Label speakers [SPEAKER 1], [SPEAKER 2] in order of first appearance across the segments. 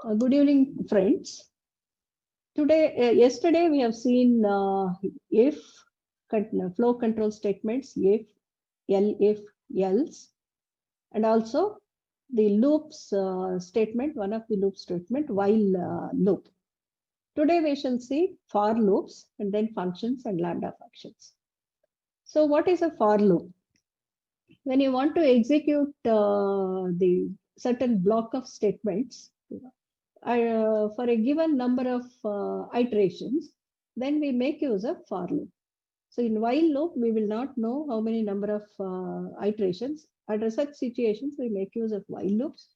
[SPEAKER 1] Good evening, friends. Yesterday we have seen if flow control statements, if, else, and also the loops statement, one of the loop statement, while loop. Today we shall see for loops and then functions and lambda functions. So what is a for loop? When you want to execute the certain block of statements, for a given number of iterations, then we make use of for loop. So in while loop, we will not know how many number of iterations. Under such situations, we make use of while loops.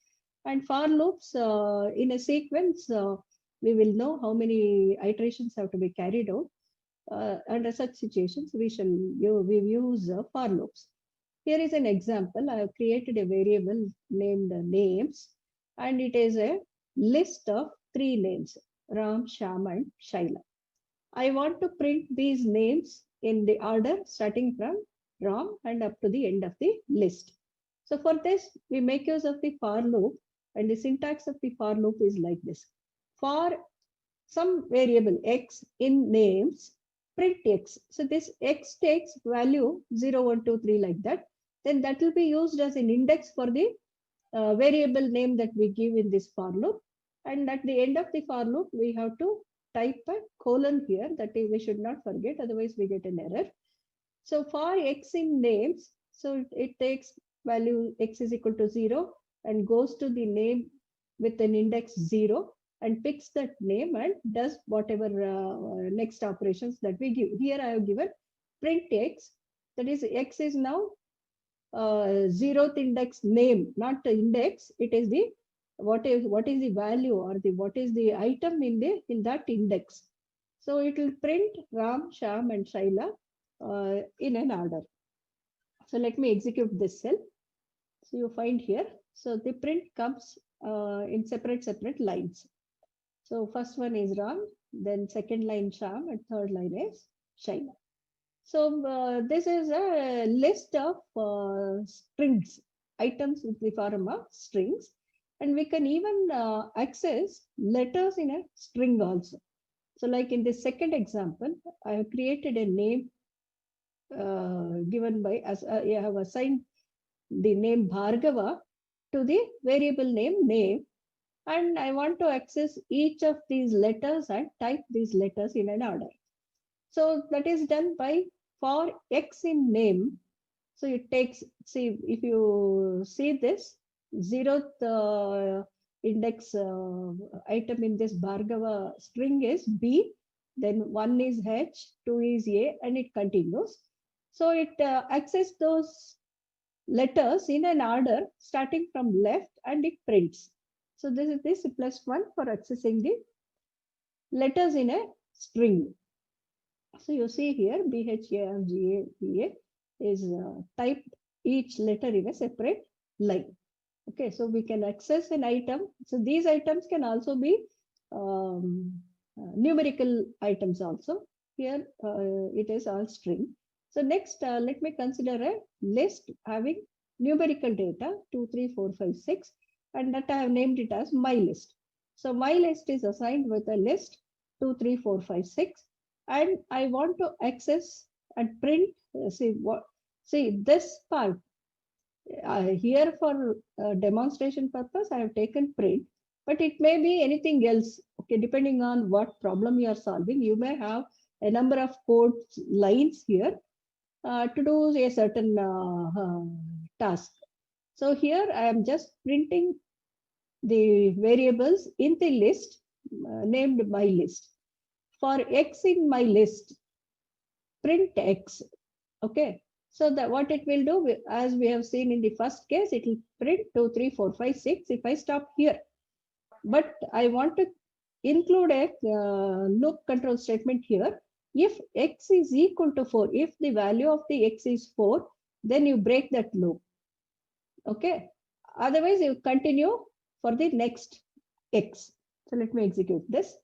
[SPEAKER 1] And for loops, in a sequence, we will know how many iterations have to be carried out. Under such situations, we use for loops. Here is an example. I have created a variable named names, and it is a list of 3 names, Ram, Sham, and Shaila. I want to print these names in the order starting from Ram and up to the end of the list. So for this, we make use of the for loop, and the syntax of the for loop is like this. For some variable x in names, print x. So this x takes value 0, 1, 2, 3 like that. Then that will be used as an index for the variable name that we give in this for loop. And at the end of the for loop, we have to type a colon here, that we should not forget, otherwise we get an error. So for x in names, so it takes value x is equal to 0 and goes to the name with an index 0 and picks that name and does whatever next operations that we give. Here I have given print x, that is x is now 0th index name, not the index. It is the what is the value or the what is the item in that index. So it will print Ram, Sham, and Shaila in an order. So let me execute this cell. So you find here. So the print comes in separate lines. So first one is Ram, then second line Sham, and third line is Shaila. So this is a list of strings, items with the form of strings. And we can even access letters in a string also. So like in the second example, I have created a name given by, as I have assigned the name Bhargava to the variable name. And I want to access each of these letters and type these letters in an order. So that is done by for x in name. So it takes, see, if you see this, 0th index item in this Bhargava string is B, then 1 is H, 2 is A, and it continues. So it accesses those letters in an order starting from left and it prints. So this is the simplest one for accessing the letters in a string. So you see here BHARGA is typed each letter in a separate line. Okay, so we can access an item. So these items can also be numerical items also. Here it is all string. So next, let me consider a list having numerical data 2, 3, 4, 5, 6, and that I have named it as my list. So my list is assigned with a list 2, 3, 4, 5, 6, and I want to access and print. See this part here for demonstration purpose. I have taken print, but it may be anything else. Okay, depending on what problem you are solving, you may have a number of code lines here to do a certain task. So here I am just printing the variables in the list named my list. For x in my list, print x. Okay. So that what it will do, as we have seen in the first case, it will print 2, 3, 4, 5, 6 if I stop here. But I want to include a loop control statement here. If x is equal to 4, if the value of the x is 4, then you break that loop. Okay. Otherwise, you continue for the next x. So let me execute this.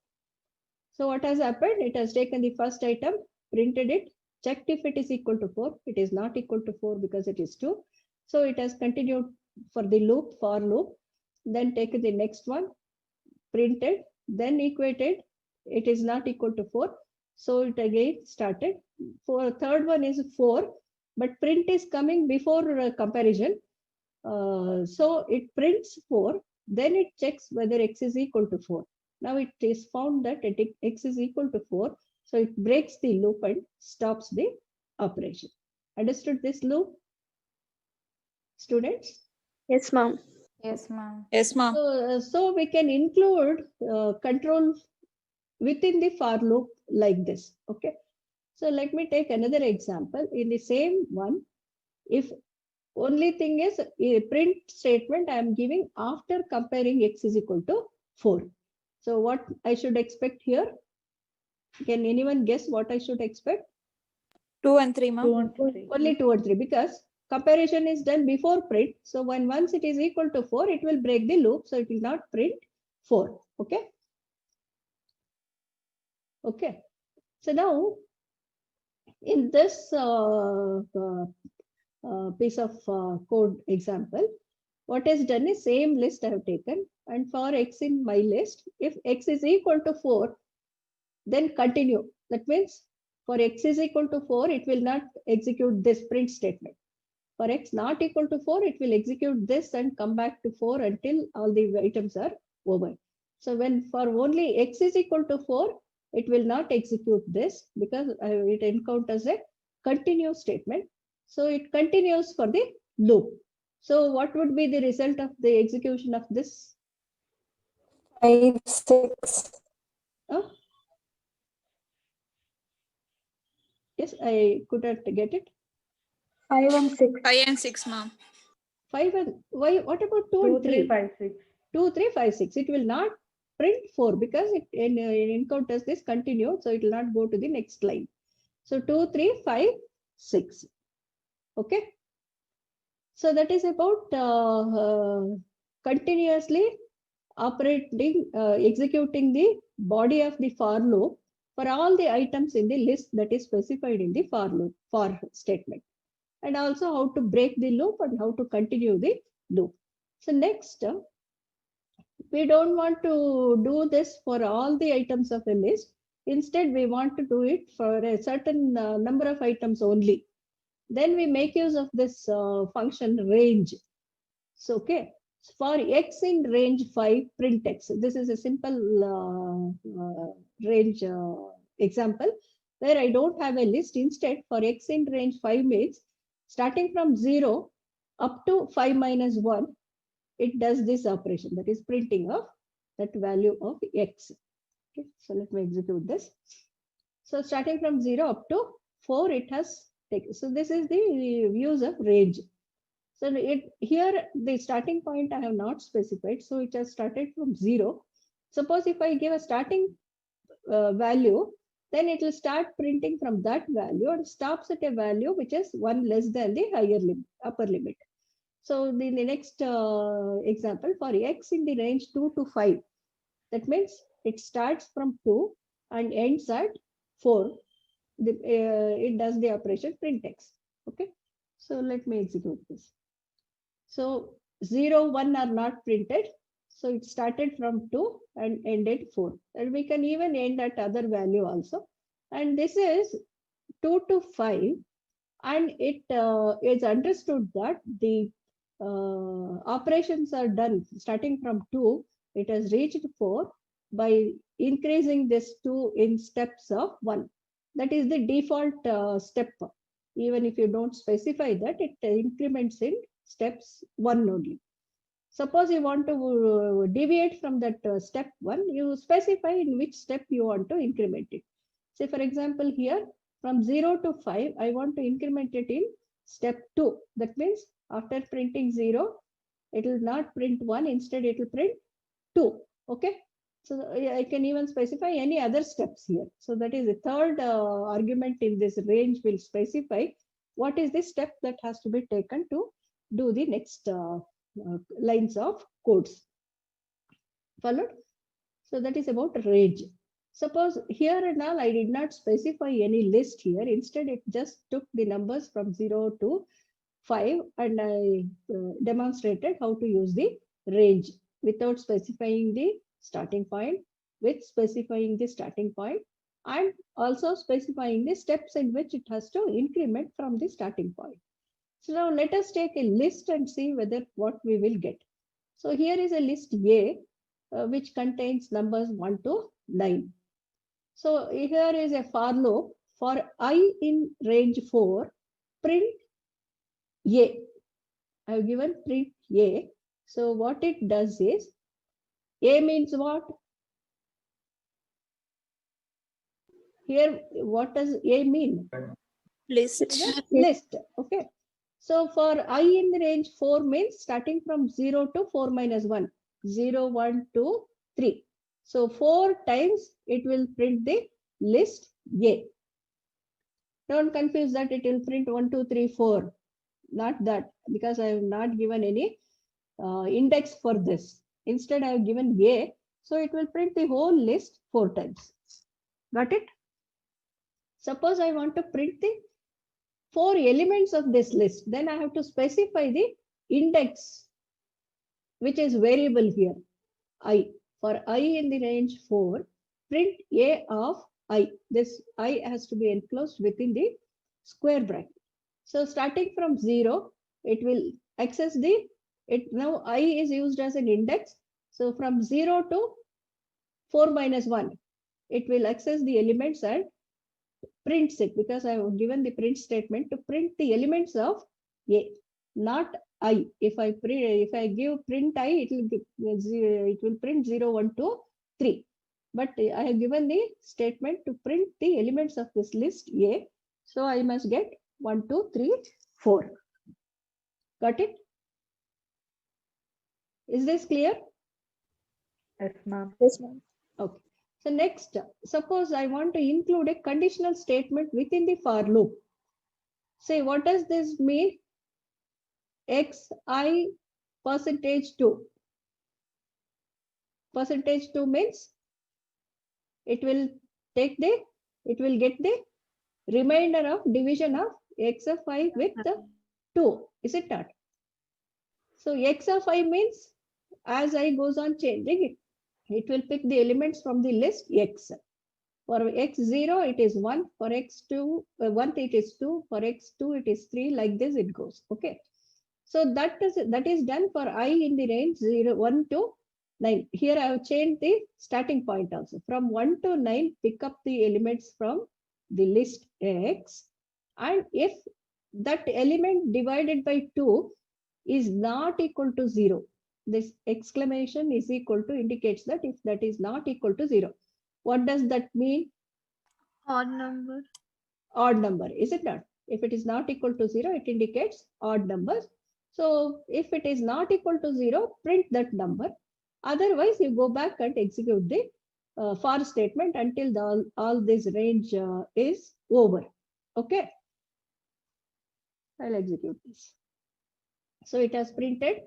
[SPEAKER 1] So what has happened? It has taken the first item, printed it, checked if it is equal to 4. It is not equal to 4 because it is 2. So it has continued for the loop, for loop, then taken the next one, printed, then equated, it is not equal to 4. So it again started. For third one is 4, but print is coming before comparison. So it prints 4, then it checks whether x is equal to 4. Now it is found that x is equal to 4. So it breaks the loop and stops the operation. Understood this loop, students?
[SPEAKER 2] Yes, ma'am.
[SPEAKER 3] Yes, ma'am.
[SPEAKER 4] Yes, ma'am.
[SPEAKER 1] So we can include control within the for loop like this. Okay. So let me take another example. In the same one, if only thing is a print statement I am giving after comparing x is equal to 4. So what I should expect here? Can anyone guess what I should expect?
[SPEAKER 4] 2 and 3, ma'am.
[SPEAKER 3] 2 and 3.
[SPEAKER 1] Only 2 or 3, because comparison is done before print. So once it is equal to 4, it will break the loop. So it will not print 4. Okay. Okay. So now in this piece of code example, what is done is same list I have taken, and for x in my list, if x is equal to 4, then continue. That means for x is equal to 4, it will not execute this print statement. For x not equal to 4, it will execute this and come back to 4 until all the items are over. So when for only x is equal to 4, it will not execute this because it encounters a continue statement. So it continues for the loop. So what would be the result of the execution of this?
[SPEAKER 2] 5, 6.
[SPEAKER 1] Yes, I couldn't get it.
[SPEAKER 2] 5 and 6.
[SPEAKER 4] 5 and 6, ma'am.
[SPEAKER 1] 5 and why? What about 2
[SPEAKER 3] 2,
[SPEAKER 1] and
[SPEAKER 3] 3,
[SPEAKER 1] 3?
[SPEAKER 3] 5, 6.
[SPEAKER 1] 2, 3, 5, 6. It will not print 4 because it encounters this continue. So it will not go to the next line. So 2, 3, 5, 6. Okay. So that is about continuously operating, executing the body of the for loop for all the items in the list that is specified in the for loop, for statement. And also how to break the loop and how to continue the loop. So next, we don't want to do this for all the items of a list. Instead, we want to do it for a certain number of items only. Then we make use of this function range. So, okay, for x in range 5, print x. This is a simple range example where I don't have a list. Instead, for x in range 5 means starting from 0 up to 5 minus 1, it does this operation, that is printing of that value of x. Okay, so let me execute this. So starting from 0 up to 4, it has taken. So this is the views of range. So here the starting point I have not specified. So it has started from 0. Suppose if I give a starting value, then it will start printing from that value and stops at a value which is 1 less than the higher limit, upper limit. So the next example for x in the range 2 to 5, that means it starts from 2 and ends at 4. It does the operation print x. Okay. So let me execute this. So 0, 1 are not printed. So it started from 2 and ended 4. And we can even end at other value also. And this is 2 to 5. And it is understood that the operations are done starting from 2. It has reached 4 by increasing this 2 in steps of 1. That is the default step. Even if you don't specify that, it increments in steps 1 only. Suppose you want to deviate from that step 1, you specify in which step you want to increment it. Say, for example, here from 0 to 5, I want to increment it in step 2. That means after printing 0, it will not print 1, instead it will print 2. Okay. So I can even specify any other steps here. So that is the third argument in this range will specify what is the step that has to be taken to do the next lines of codes. Followed? So that is about range. Suppose here and all I did not specify any list here. Instead, it just took the numbers from 0 to 5 and I demonstrated how to use the range without specifying the starting point with specifying the starting point and also specifying the steps in which it has to increment from the starting point. So now let us take a list and see whether what we will get. So here is a list A, which contains numbers 1 to 9. So here is a for loop for I in range 4, print A. I have given print A. So what it does is, A means what? Here, what does A mean?
[SPEAKER 4] List.
[SPEAKER 1] List. Okay. So for I in the range 4 means starting from 0 to 4 minus 1. 0, 1, 2, 3. So 4 times it will print the list A. Don't confuse that it will print 1, 2, 3, 4. Not that, because I have not given any index for this. Instead, I have given A. So it will print the whole list 4 times. Got it? Suppose I want to print the 4 elements of this list, then I have to specify the index, which is variable here, I. For I in the range 4, print A of I. This I has to be enclosed within the square bracket. So starting from 0, it will access the, now I is used as an index. So from 0 to 4 minus 1, it will access the elements and prints it, because I have given the print statement to print the elements of A, not I. If I give print I, it will print 0, 1, 2, 3. But I have given the statement to print the elements of this list A. So I must get 1, 2, 3, 4. Got it? Is this clear?
[SPEAKER 2] Yes, ma'am.
[SPEAKER 1] Okay. So next, suppose I want to include a conditional statement within the for loop. Say, what does this mean? Xi %2. %2 means it will get the remainder of division of x of I with the 2. Is it not? So x of I means as I goes on changing it will pick the elements from the list x. For x0, it is 1. For x2, 1 it is 2. For x2, it is 3. Like this it goes. Okay. So that is done for I in the range 0, 1 to 9. Here I have changed the starting point also. From 1 to 9, pick up the elements from the list x. And if that element divided by 2 is not equal to 0, this exclamation is equal to indicates that if that is not equal to 0. What does that mean?
[SPEAKER 4] Odd number.
[SPEAKER 1] Odd number, is it not? If it is not equal to 0, it indicates odd numbers. So if it is not equal to 0, print that number. Otherwise, you go back and execute the for statement until all this range is over. Okay. I'll execute this. So it has printed.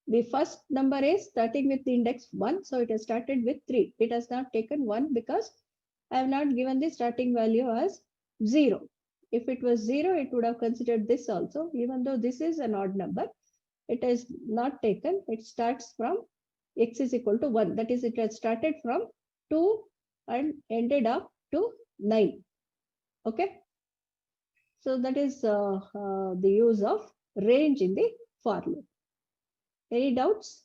[SPEAKER 1] The first number is starting with the index 1. So it has started with 3. It has not taken 1 because I have not given the starting value as 0. If it was 0, it would have considered this also. Even though this is an odd number, it is not taken. It starts from x is equal to 1. That is, it has started from 2 and ended up to 9. Okay. So that is the use of range in the for loop. Any doubts?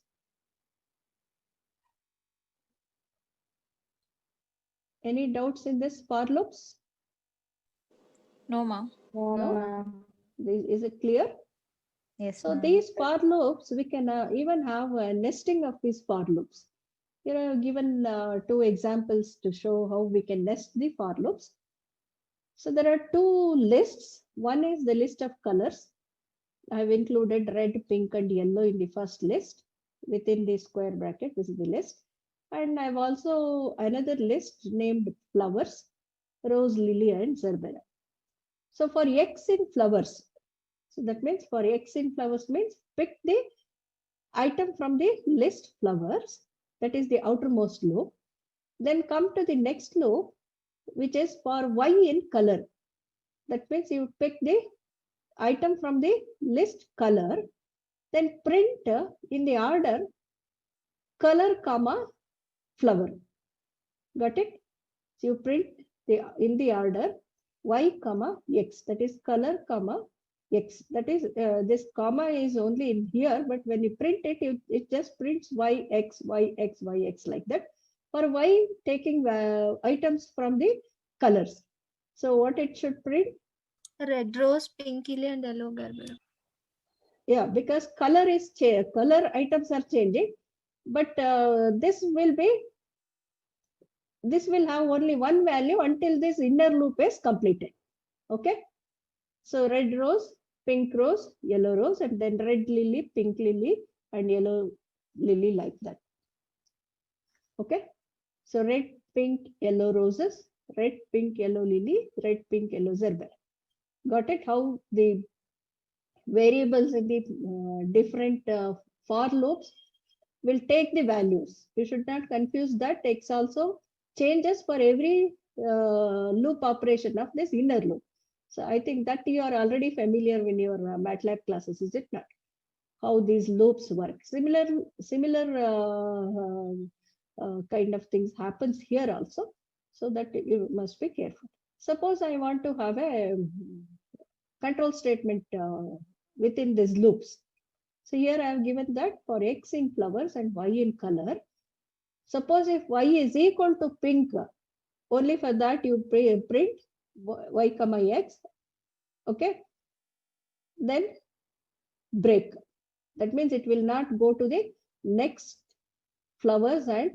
[SPEAKER 1] Any doubts in this for loops?
[SPEAKER 4] No, ma'am.
[SPEAKER 1] No? Is it clear?
[SPEAKER 2] Yes,
[SPEAKER 1] So these for loops, we can even have a nesting of these for loops. Here I have given 2 examples to show how we can nest the for loops. So there are 2 lists. One is the list of colors. I have included red, pink, and yellow in the first list within the square bracket. This is the list. And I have also another list named flowers, rose, lily, and zerbera. So for X in flowers, so that means for X in flowers means pick the item from the list flowers, that is the outermost loop. Then come to the next loop, which is for Y in color. That means you pick the item from the list color, then print in the order color comma flower. Got it? So you print in the order y comma x, that is color comma x. That is this comma is only in here, but when you print it, it just prints y x y x y x like that. For y, taking items from the colors. So what it should print?
[SPEAKER 4] Red rose, pink lily, and yellow gerbera.
[SPEAKER 1] Yeah, because color items are changing, but this will have only one value until this inner loop is completed. Okay. So red rose, pink rose, yellow rose, and then red lily, pink lily, and yellow lily like that. Okay. So red, pink, yellow roses, red, pink, yellow lily, red, pink, yellow gerbera. Got it? How the variables in the different for loops will take the values. You should not confuse that. X also changes for every loop operation of this inner loop. So I think that you are already familiar in your MATLAB classes, is it not? How these loops work. Similar kind of things happens here also. So that you must be careful. Suppose I want to have a control statement within these loops. So here I have given that for x in flowers and y in color. Suppose if y is equal to pink, only for that you print y comma x. Okay. Then break. That means it will not go to the next flowers and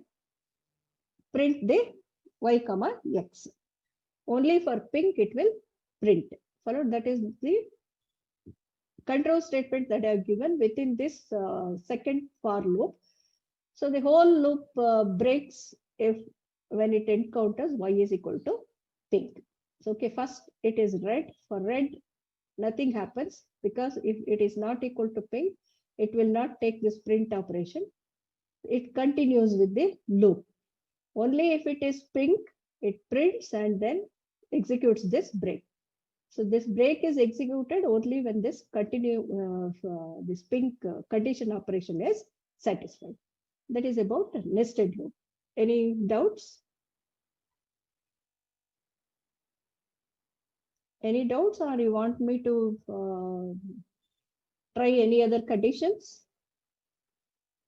[SPEAKER 1] print the y comma x. Only for pink it will print. Followed. That is the control statement that I have given within this second for loop. So the whole loop breaks if when it encounters y is equal to pink. So okay, first it is red. For red, nothing happens because if it is not equal to pink, it will not take this print operation. It continues with the loop. Only if it is pink, it prints and then executes this break. So this break is executed only when this this pink condition operation is satisfied. That is about nested loop. Any doubts? Any doubts, or you want me to try any other conditions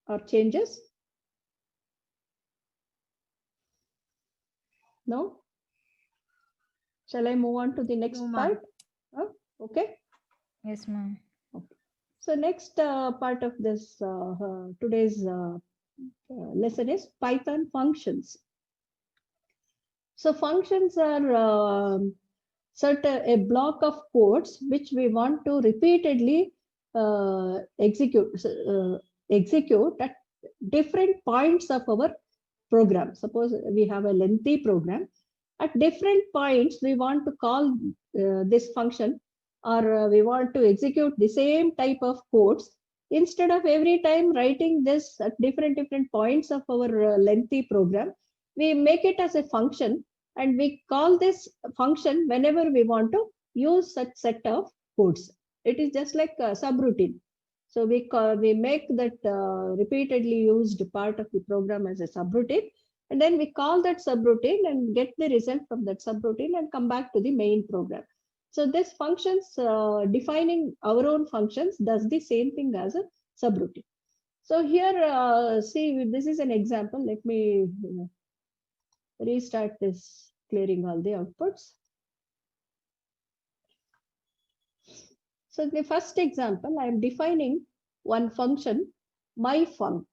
[SPEAKER 1] or changes? No? Shall I move on to the next part? Okay.
[SPEAKER 2] Yes, ma'am.
[SPEAKER 1] Okay. So next part of this today's lesson is Python functions. So functions are a block of codes which we want to repeatedly execute at different points of our program. Suppose we have a lengthy program. At different points, we want to call this function, or we want to execute the same type of codes. Instead of every time writing this at different points of our lengthy program, we make it as a function, and we call this function whenever we want to use such set of codes. It is just like a subroutine. So we make that repeatedly used part of the program as a subroutine, and then we call that subroutine and get the result from that subroutine and come back to the main program. So this functions, defining our own functions, does the same thing as a subroutine. So here, see, this is an example. Let me restart this, clearing all the outputs. So the first example, I am defining one function, myfunc.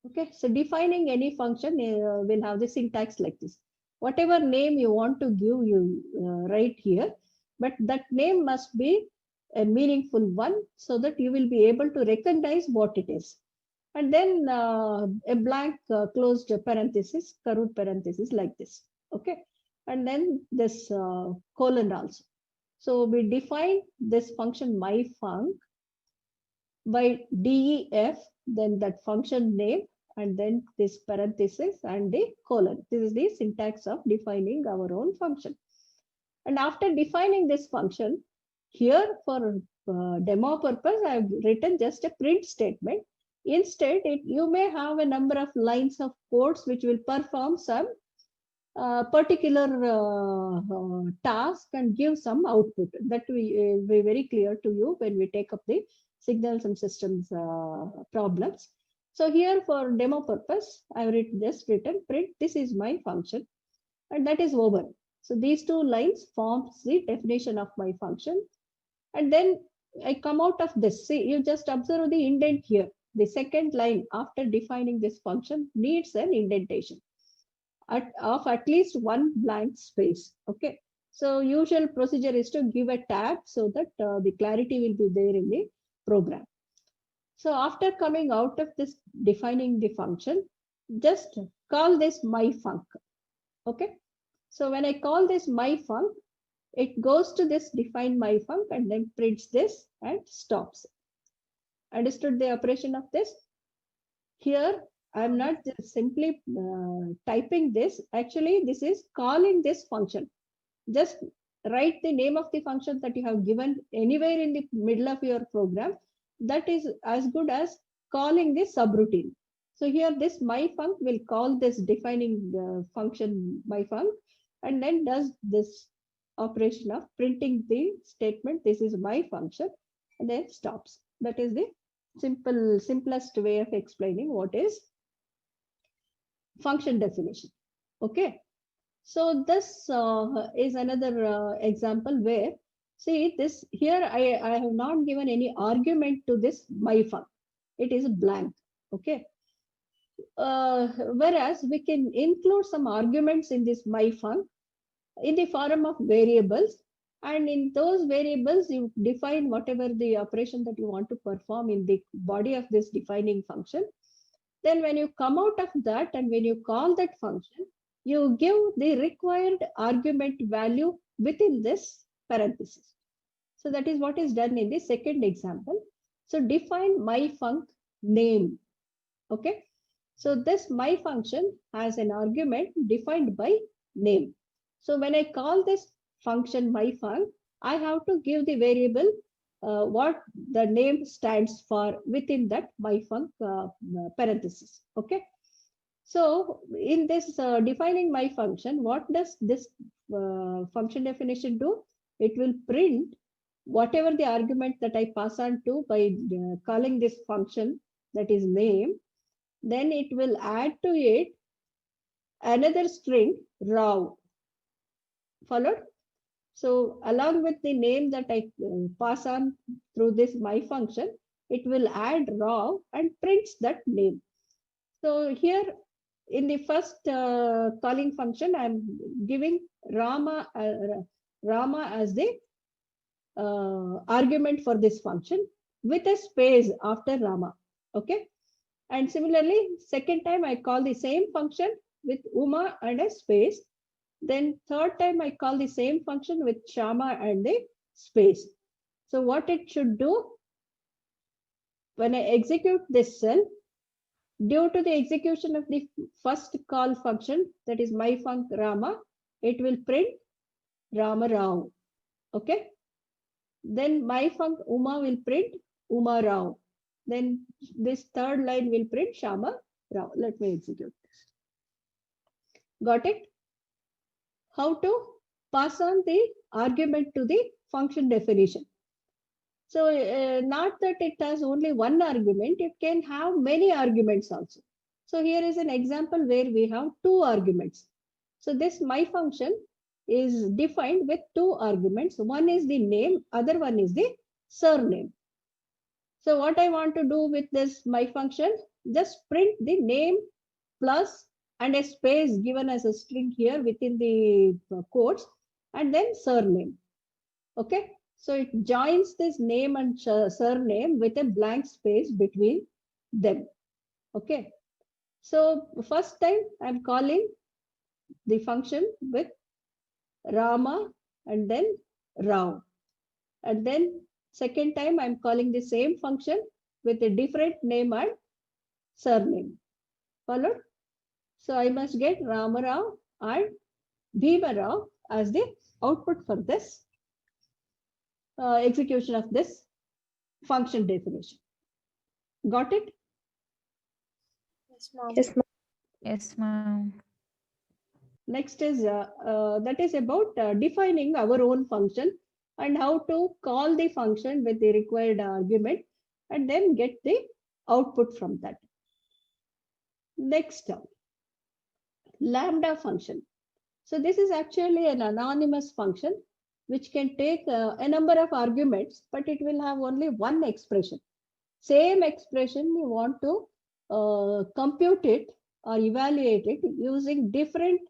[SPEAKER 1] Okay, so defining any function will have the syntax like this. Whatever name you want to give, you write here, but that name must be a meaningful one so that you will be able to recognize what it is. And then a blank closed parenthesis, curved parenthesis like this. Okay, and then this colon also. So we define this function myfunc by def, then that function name, and then this parenthesis and the colon. This is the syntax of defining our own function. And after defining this function, here for demo purpose, I have written just a print statement. Instead, you may have a number of lines of codes which will perform some particular task and give some output. That will be very clear to you when we take up the signals and systems problems. So here for demo purpose, I've just written print, this is my function, and that is over. So these two lines forms the definition of my function. And then I come out of this. See, you just observe the indent here. The second line after defining this function needs an indentation of at least one blank space. Okay. So usual procedure is to give a tab so that the clarity will be there in the program. So after coming out of this defining the function, just call this myfunc. Okay. So when I call this myfunc, it goes to this define myfunc and then prints this and stops. Understood the operation of this? Here, I'm not just simply typing this. Actually, this is calling this function. Just write the name of the function that you have given anywhere in the middle of your program. That is as good as calling this subroutine. So here, this myfunc will call this defining the function myfunc and then does this operation of printing the statement. This is my function, and then stops. That is the simplest way of explaining what is function definition. Okay. So this is another example where, see this here, I have not given any argument to this myfunc. It is blank. Okay. Whereas we can include some arguments in this myfunc in the form of variables, and in those variables you define whatever the operation that you want to perform in the body of this defining function. Then when you come out of that and when you call that function, you give the required argument value within this parenthesis. So that is what is done in the second example. So define myfunc name. Okay. So this my function has an argument defined by name. So when I call this function myfunc, I have to give the variable what the name stands for within that myfunc parenthesis. Okay. So in this defining my function, what does this function definition do? It will print whatever the argument that I pass on to by calling this function, that is name. Then it will add to it another string raw. Followed? So along with the name that I pass on through this my function, it will add raw and prints that name. So here in the first calling function, I'm giving Rama as the argument for this function with a space after Rama. Okay. And similarly, second time I call the same function with Uma and a space. Then third time I call the same function with Shama and the space. So what it should do, when I execute this cell, due to the execution of the first call function, that is myfunc Rama, it will print Rama Rao. Okay. Then myfunc Uma will print Uma Rao. Then this third line will print Shama Rao. Let me execute this. Got it? How to pass on the argument to the function definition. So not that it has only one argument, it can have many arguments also. So here is an example where we have two arguments. So this my function is defined with two arguments. One is the name, other one is the surname. So what I want to do with this my function, just print the name plus and a space given as a string here within the quotes, and then surname. Okay. So it joins this name and surname with a blank space between them. Okay. So first time I'm calling the function with Rama and then Rao. And then second time I'm calling the same function with a different name and surname. Followed? So I must get Rama Rao and Bhima Rao as the output for this execution of this function definition. Got it?
[SPEAKER 4] Yes, ma'am.
[SPEAKER 3] Yes, ma'am.
[SPEAKER 2] Yes, ma'am.
[SPEAKER 1] Next is that is about defining our own function and how to call the function with the required argument and then get the output from that. Next, lambda function. So this is actually an anonymous function which can take a number of arguments, but it will have only one expression. Same expression we want to compute it or evaluate it using different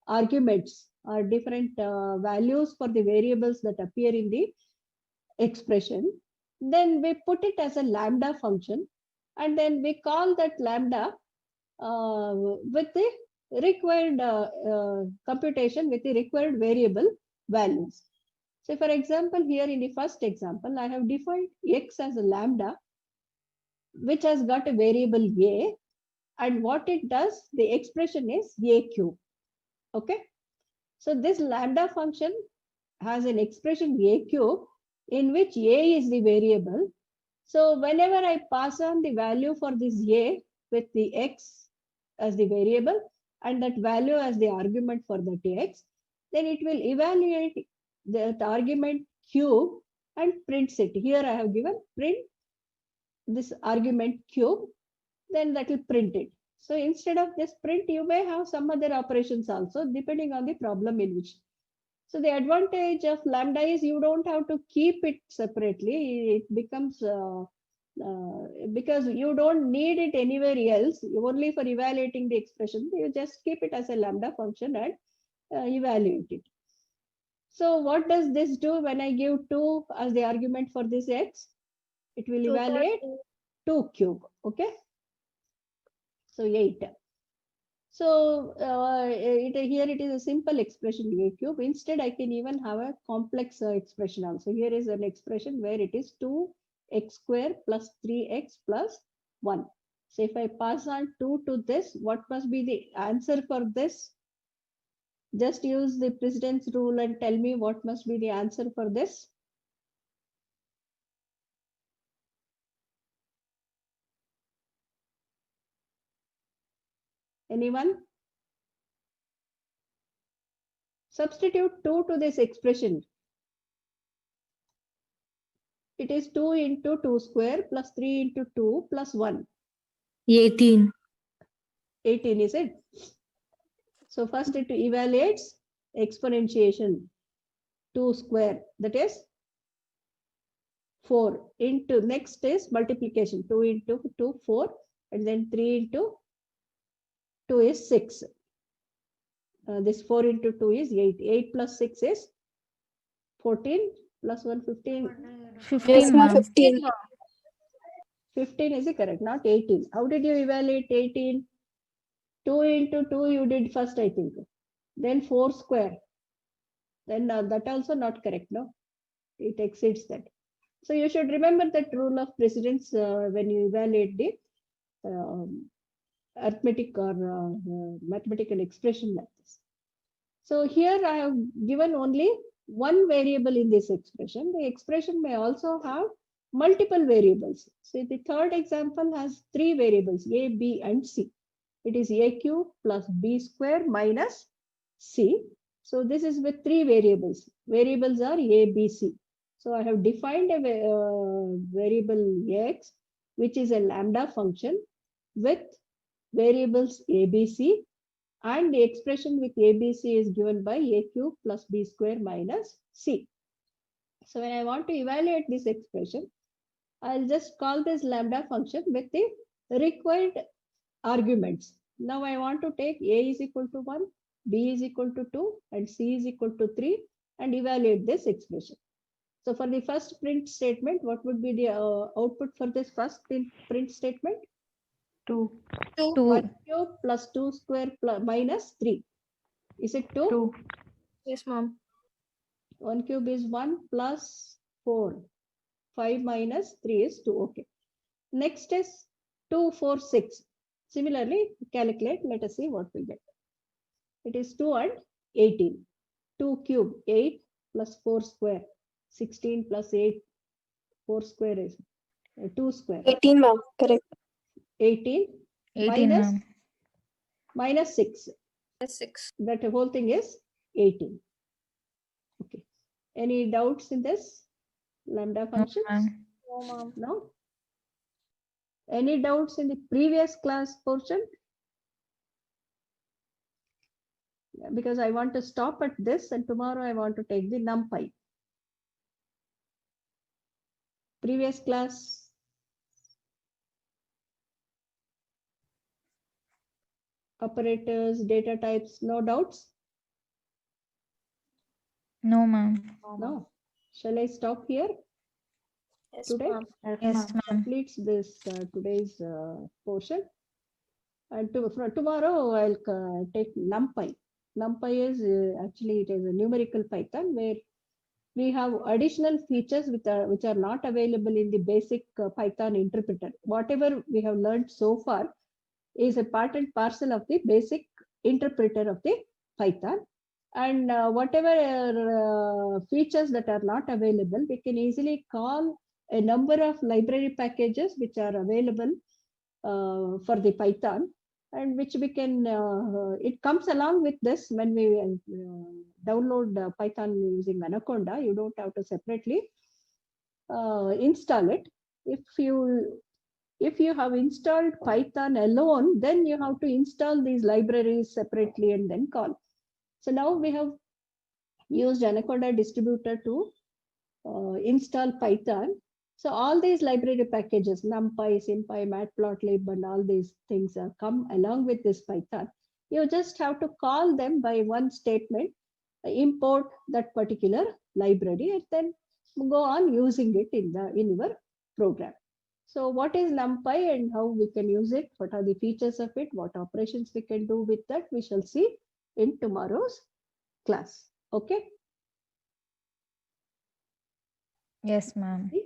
[SPEAKER 1] arguments or different values for the variables that appear in the expression. Then we put it as a lambda function, and then we call that lambda with the required computation with the required variable values. So for example, here in the first example, I have defined x as a lambda, which has got a variable a, and what it does, the expression is a cube. Okay. So this lambda function has an expression a cube in which a is the variable. So whenever I pass on the value for this a with the x as the variable and that value as the argument for that x, then it will evaluate that argument cube and prints it. Here I have given print this argument cube, then that will print it. So instead of this print, you may have some other operations also depending on the problem in which. So the advantage of lambda is you don't have to keep it separately. It becomes because you don't need it anywhere else. Only for evaluating the expression, you just keep it as a lambda function and evaluate it. So what does this do when I give 2 as the argument for this x? It will evaluate 2 cube. Okay. So 8. So here it is a simple expression a cube. Instead, I can even have a complex expression also. Here is an expression where it is 2x square plus 3x plus 1. So if I pass on 2 to this, what must be the answer for this? Just use the precedence rule and tell me what must be the answer for this. Anyone? Substitute 2 to this expression. It is 2 into 2 square plus 3 into 2 plus 1.
[SPEAKER 3] 18.
[SPEAKER 1] 18, is it? So first it evaluates exponentiation 2 square, that is 4 into, next is multiplication 2 into 2, 4, and then 3 into 2 is 6. This 4 into 2 is 8. 8 plus 6 is 14 plus 1, 15.
[SPEAKER 2] 15,
[SPEAKER 3] Yes, ma'am.
[SPEAKER 2] ma'am.
[SPEAKER 3] 15.
[SPEAKER 1] 15 is it correct, not 18. How did you evaluate 18? 2 into 2 you did first, I think. Then 4 square. Then that also not correct, no? It exceeds that. So you should remember that rule of precedence when you evaluate the arithmetic or mathematical expression like this. So here I have given only one variable in this expression. The expression may also have multiple variables. So the third example has 3 variables, a, b, and c. It is a cube plus b square minus c. So this is with 3 variables. Variables are a, b, c. So I have defined a variable x, which is a lambda function with variables a, b, c, and the expression with a, b, c is given by a cube plus b square minus c. So when I want to evaluate this expression, I'll just call this lambda function with the required arguments. Now I want to take a is equal to 1, b is equal to 2, and c is equal to 3 and evaluate this expression. So for the first print statement, what would be the output for this first print statement?
[SPEAKER 2] 2.
[SPEAKER 1] 1 cube plus 2 square plus minus 3. Is it 2?
[SPEAKER 2] 2.
[SPEAKER 4] Yes, ma'am.
[SPEAKER 1] 1 cube is 1 plus 4. 5 minus 3 is 2. Okay. Next is 2, 4, 6. Similarly, calculate. Let us see what we get. It is 2 and 18. 2 cube 8 plus 4 square. 16 plus 8. 4 square is 2 square.
[SPEAKER 3] 18, ma'am. Correct.
[SPEAKER 1] 18.
[SPEAKER 2] 18,
[SPEAKER 1] minus
[SPEAKER 2] ma'am.
[SPEAKER 1] minus 6.
[SPEAKER 4] Plus 6.
[SPEAKER 1] That whole thing is 18. Okay. Any doubts in this lambda
[SPEAKER 2] No,
[SPEAKER 1] functions?
[SPEAKER 2] ma'am.
[SPEAKER 4] No, ma'am.
[SPEAKER 1] No? Any doubts in the previous class portion? Because I want to stop at this and tomorrow I want to take the NumPy. Previous class. Operators, data types, no doubts?
[SPEAKER 2] No, ma'am.
[SPEAKER 1] No. Shall I stop here?
[SPEAKER 4] Yes,
[SPEAKER 1] Today?
[SPEAKER 4] ma'am.
[SPEAKER 2] Yes, ma'am.
[SPEAKER 1] Completes this today's portion. And for tomorrow, I'll take NumPy. NumPy is actually it is a numerical Python where we have additional features which are not available in the basic Python interpreter. Whatever we have learned so far is a part and parcel of the basic interpreter of the Python. And whatever features that are not available, we can easily call a number of library packages which are available for the Python, and which we can, it comes along with this when we download Python using Anaconda. You don't have to separately install it. If you have installed Python alone, then you have to install these libraries separately and then call. So now we have used Anaconda distributor to install Python. So all these library packages, NumPy, SymPy, Matplotlib, and all these things come along with this Python. You just have to call them by one statement, import that particular library, and then go on using it in your program. So what is NumPy and how we can use it? What are the features of it? What operations we can do with that? We shall see in tomorrow's class. Okay.
[SPEAKER 2] Yes, ma'am.
[SPEAKER 4] Yes.